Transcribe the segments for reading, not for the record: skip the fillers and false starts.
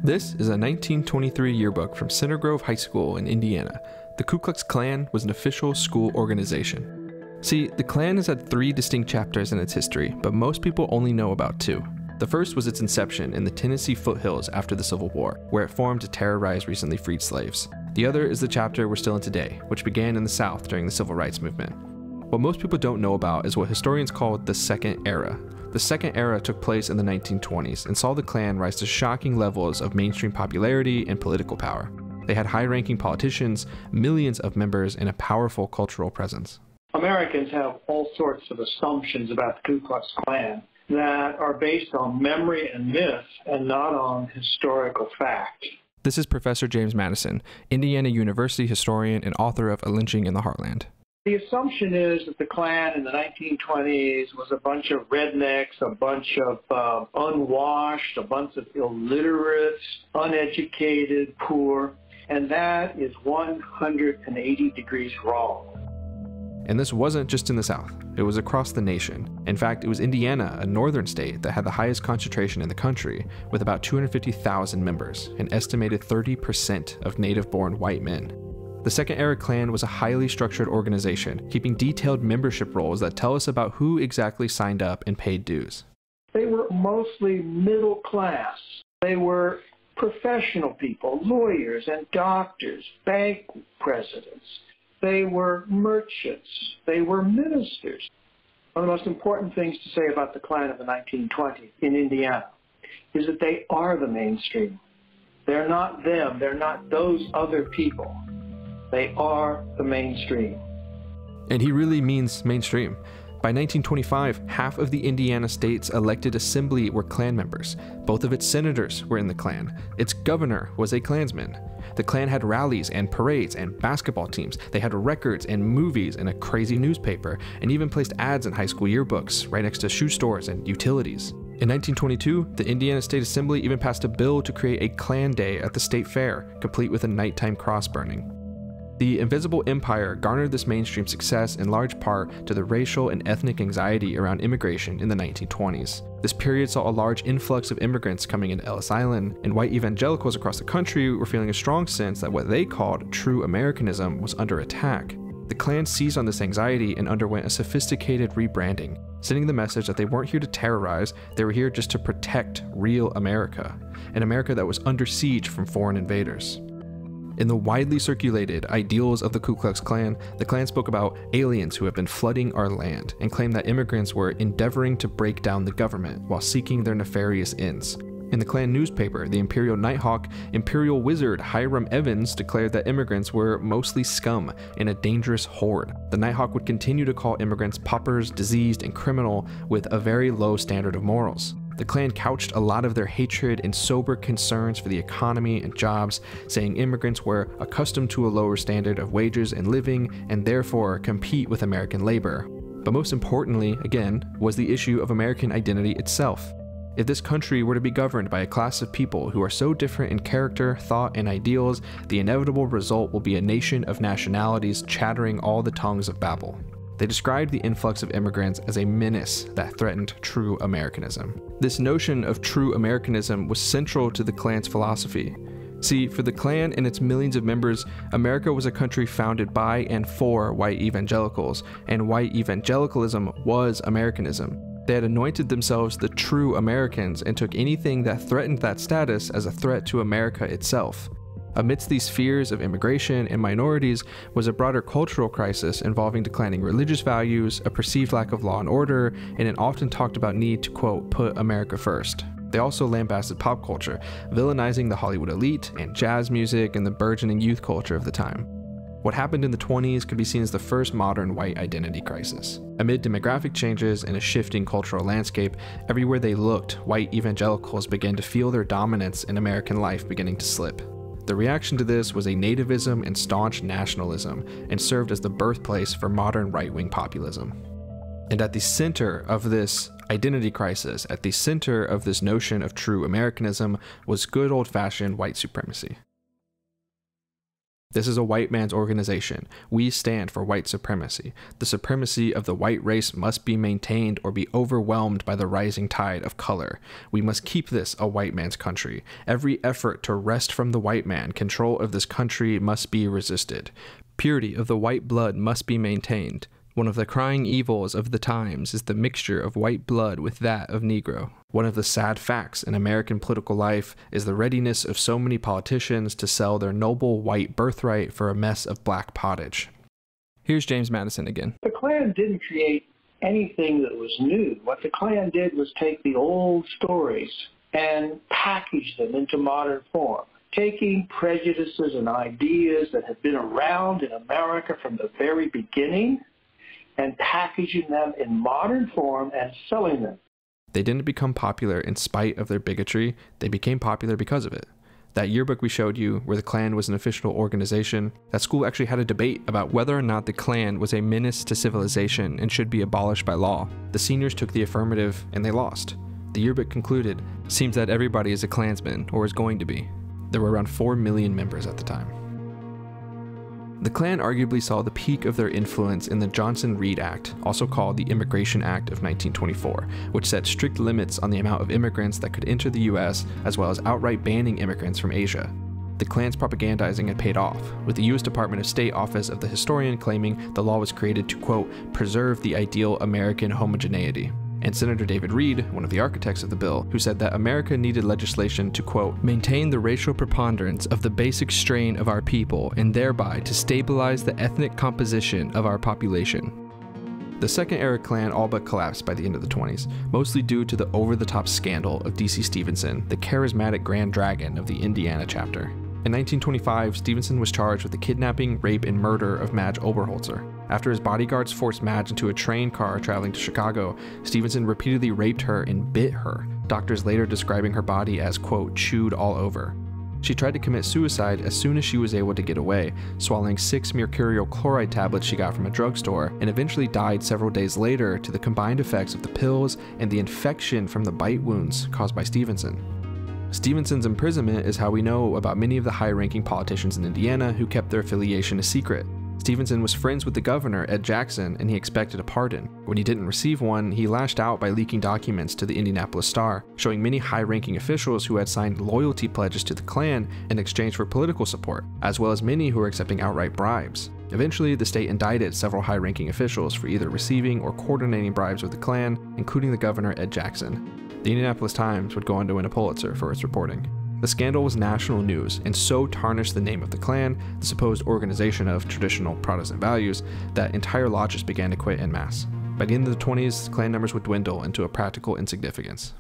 This is a 1923 yearbook from Center Grove High School in Indiana. The Ku Klux Klan was an official school organization. See, the Klan has had 3 distinct chapters in its history, but most people only know about 2. The first was its inception in the Tennessee foothills after the Civil War, where it formed to terrorize recently freed slaves. The other is the chapter we're still in today, which began in the South during the Civil Rights Movement. What most people don't know about is what historians call the Second Era. The Second Era took place in the 1920s and saw the Klan rise to shocking levels of mainstream popularity and political power. They had high-ranking politicians, millions of members, and a powerful cultural presence. Americans have all sorts of assumptions about the Ku Klux Klan that are based on memory and myth and not on historical fact. This is Professor James Madison, Indiana University historian and author of A Lynching in the Heartland. The assumption is that the Klan in the 1920s was a bunch of rednecks, a bunch of unwashed, a bunch of illiterates, uneducated, poor, and that is 180 degrees wrong. And this wasn't just in the South, it was across the nation. In fact, it was Indiana, a northern state, that had the highest concentration in the country, with about 250,000 members, an estimated 30% of native-born white men. The Second Era Klan was a highly structured organization, keeping detailed membership rolls that tell us about who exactly signed up and paid dues. They were mostly middle class. They were professional people, lawyers and doctors, bank presidents. They were merchants. They were ministers. One of the most important things to say about the Klan of the 1920s in Indiana is that they are the mainstream. They're not them. They're not those other people. They are the mainstream. And he really means mainstream. By 1925, half of the Indiana state's elected assembly were Klan members. Both of its senators were in the Klan. Its governor was a Klansman. The Klan had rallies and parades and basketball teams. They had records and movies and a crazy newspaper, and even placed ads in high school yearbooks right next to shoe stores and utilities. In 1922, the Indiana State Assembly even passed a bill to create a Klan Day at the state fair, complete with a nighttime cross burning. The Invisible Empire garnered this mainstream success in large part to the racial and ethnic anxiety around immigration in the 1920s. This period saw a large influx of immigrants coming into Ellis Island, and white evangelicals across the country were feeling a strong sense that what they called true Americanism was under attack. The Klan seized on this anxiety and underwent a sophisticated rebranding, sending the message that they weren't here to terrorize, they were here just to protect real America, an America that was under siege from foreign invaders. In the widely circulated ideals of the Ku Klux Klan, the Klan spoke about aliens who have been flooding our land and claimed that immigrants were endeavoring to break down the government while seeking their nefarious ends. In the Klan newspaper, the Imperial Nighthawk, Imperial Wizard Hiram Evans declared that immigrants were mostly scum and a dangerous horde. The Nighthawk would continue to call immigrants paupers, diseased, and criminal with a very low standard of morals. The Klan couched a lot of their hatred in sober concerns for the economy and jobs, saying immigrants were accustomed to a lower standard of wages and living and therefore compete with American labor. But most importantly, again, was the issue of American identity itself. If this country were to be governed by a class of people who are so different in character, thought, and ideals, the inevitable result will be a nation of nationalities chattering all the tongues of Babel. They described the influx of immigrants as a menace that threatened true Americanism. This notion of true Americanism was central to the Klan's philosophy. See, for the Klan and its millions of members, America was a country founded by and for white evangelicals, and white evangelicalism was Americanism. They had anointed themselves the true Americans and took anything that threatened that status as a threat to America itself. Amidst these fears of immigration and minorities was a broader cultural crisis involving declining religious values, a perceived lack of law and order, and an often talked about need to, quote, put America first. They also lambasted pop culture, villainizing the Hollywood elite and jazz music and the burgeoning youth culture of the time. What happened in the 20s could be seen as the first modern white identity crisis. Amid demographic changes and a shifting cultural landscape, everywhere they looked, white evangelicals began to feel their dominance in American life beginning to slip. The reaction to this was a nativism and staunch nationalism, and served as the birthplace for modern right-wing populism. And at the center of this identity crisis, at the center of this notion of true Americanism, was good old-fashioned white supremacy. This is a white man's organization. We stand for white supremacy. The supremacy of the white race must be maintained or be overwhelmed by the rising tide of color. We must keep this a white man's country. Every effort to wrest from the white man control of this country must be resisted. Purity of the white blood must be maintained. One of the crying evils of the times is the mixture of white blood with that of Negro. One of the sad facts in American political life is the readiness of so many politicians to sell their noble white birthright for a mess of black pottage. Here's James Madison again. The Klan didn't create anything that was new. What the Klan did was take the old stories and package them into modern form, taking prejudices and ideas that had been around in America from the very beginning and packaging them in modern form and selling them. They didn't become popular in spite of their bigotry, they became popular because of it. That yearbook we showed you, where the Klan was an official organization, that school actually had a debate about whether or not the Klan was a menace to civilization and should be abolished by law. The seniors took the affirmative, and they lost. The yearbook concluded, "Seems that everybody is a Klansman, or is going to be." There were around 4 million members at the time. The Klan arguably saw the peak of their influence in the Johnson-Reed Act, also called the Immigration Act of 1924, which set strict limits on the amount of immigrants that could enter the US, as well as outright banning immigrants from Asia. The Klan's propagandizing had paid off, with the US Department of State Office of the Historian claiming the law was created to, quote, preserve the ideal American homogeneity. And Senator David Reed, one of the architects of the bill, who said that America needed legislation to, quote, maintain the racial preponderance of the basic strain of our people and thereby to stabilize the ethnic composition of our population. The Second Era Klan all but collapsed by the end of the 20s, mostly due to the over-the-top scandal of D.C. Stevenson, the charismatic Grand Dragon of the Indiana chapter. In 1925, Stevenson was charged with the kidnapping, rape, and murder of Madge Oberholzer. After his bodyguards forced Madge into a train car traveling to Chicago, Stevenson repeatedly raped her and bit her, doctors later describing her body as, quote, chewed all over. She tried to commit suicide as soon as she was able to get away, swallowing 6 mercurial chloride tablets she got from a drugstore, and eventually died several days later to the combined effects of the pills and the infection from the bite wounds caused by Stevenson. Stevenson's imprisonment is how we know about many of the high-ranking politicians in Indiana who kept their affiliation a secret. Stevenson was friends with the governor, Ed Jackson, and he expected a pardon. When he didn't receive one, he lashed out by leaking documents to the Indianapolis Star, showing many high-ranking officials who had signed loyalty pledges to the Klan in exchange for political support, as well as many who were accepting outright bribes. Eventually, the state indicted several high-ranking officials for either receiving or coordinating bribes with the Klan, including the governor, Ed Jackson. The Indianapolis Times would go on to win a Pulitzer for its reporting. The scandal was national news and so tarnished the name of the Klan, the supposed organization of traditional Protestant values, that entire lodges began to quit en masse. By the end of the 20s, Klan numbers would dwindle into a practical insignificance.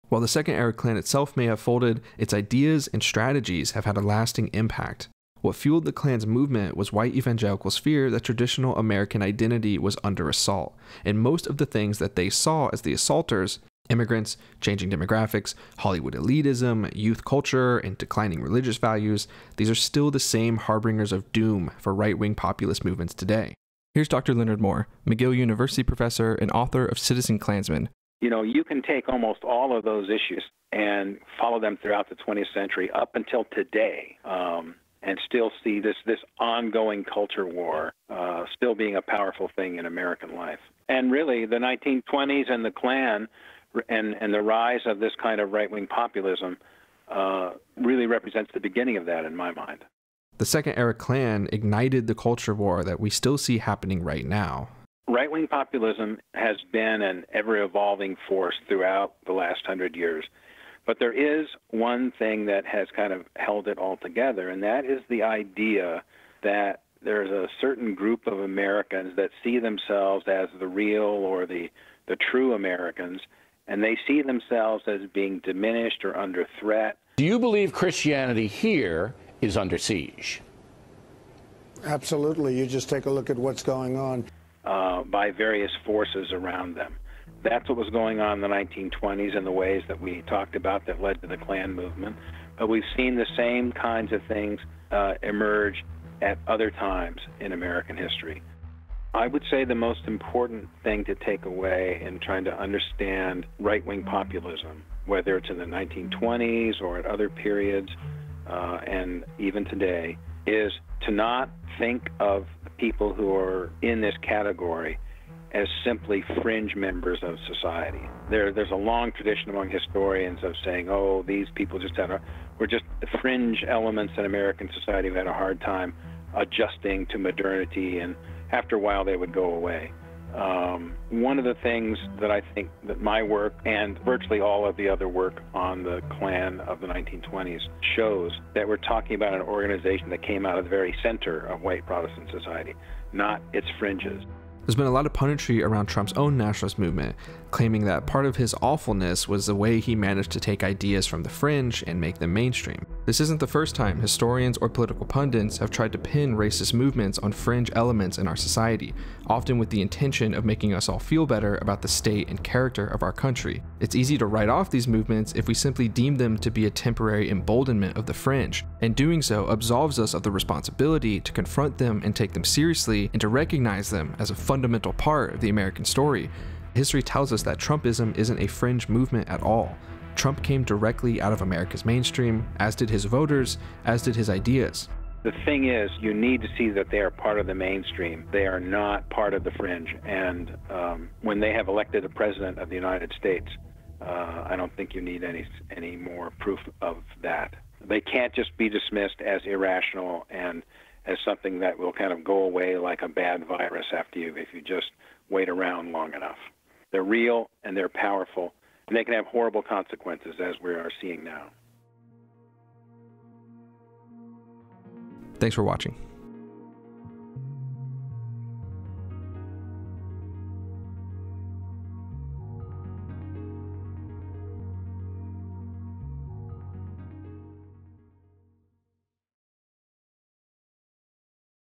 While the Second Era Klan itself may have folded, its ideas and strategies have had a lasting impact. What fueled the Klan's movement was white evangelicals' fear that traditional American identity was under assault, and most of the things that they saw as the assaulters, immigrants, changing demographics, Hollywood elitism, youth culture, and declining religious values, these are still the same harbingers of doom for right-wing populist movements today. Here's Dr. Leonard Moore, McGill University professor and author of Citizen Klansman. You know, you can take almost all of those issues and follow them throughout the 20th century up until today, and still see this ongoing culture war still being a powerful thing in American life. And really, the 1920s and the Klan and the rise of this kind of right-wing populism really represents the beginning of that in my mind. The Second Era Klan ignited the culture war that we still see happening right now. Right-wing populism has been an ever-evolving force throughout the last 100 years. But there is one thing that has kind of held it all together, and that is the idea that there's a certain group of Americans that see themselves as the real or the true Americans, and they see themselves as being diminished or under threat. Do you believe Christianity here is under siege? Absolutely. You just take a look at what's going on. By various forces around them. That's what was going on in the 1920s in the ways that we talked about that led to the Klan movement. But we've seen the same kinds of things emerge at other times in American history. I would say the most important thing to take away in trying to understand right-wing populism, whether it's in the 1920s or at other periods, and even today, is to not think of the people who are in this category as simply fringe members of society. There's a long tradition among historians of saying, oh, these people were just fringe elements in American society who had a hard time adjusting to modernity, and after a while they would go away. One of the things that I think that my work and virtually all of the other work on the Klan of the 1920s shows that we're talking about an organization that came out of the very center of white Protestant society, not its fringes. There's been a lot of punditry around Trump's own nationalist movement, claiming that part of his awfulness was the way he managed to take ideas from the fringe and make them mainstream. This isn't the first time historians or political pundits have tried to pin racist movements on fringe elements in our society, often with the intention of making us all feel better about the state and character of our country. It's easy to write off these movements if we simply deem them to be a temporary emboldenment of the fringe, and doing so absolves us of the responsibility to confront them and take them seriously and to recognize them as a fundamental part of the American story. History tells us that Trumpism isn't a fringe movement at all. Trump came directly out of America's mainstream, as did his voters, as did his ideas. The thing is, you need to see that they are part of the mainstream. They are not part of the fringe. And when they have elected a president of the United States, I don't think you need any more proof of that. They can't just be dismissed as irrational and as something that will kind of go away like a bad virus after you if you just wait around long enough. They're real and they're powerful, and they can have horrible consequences, as we are seeing now. Thanks for watching.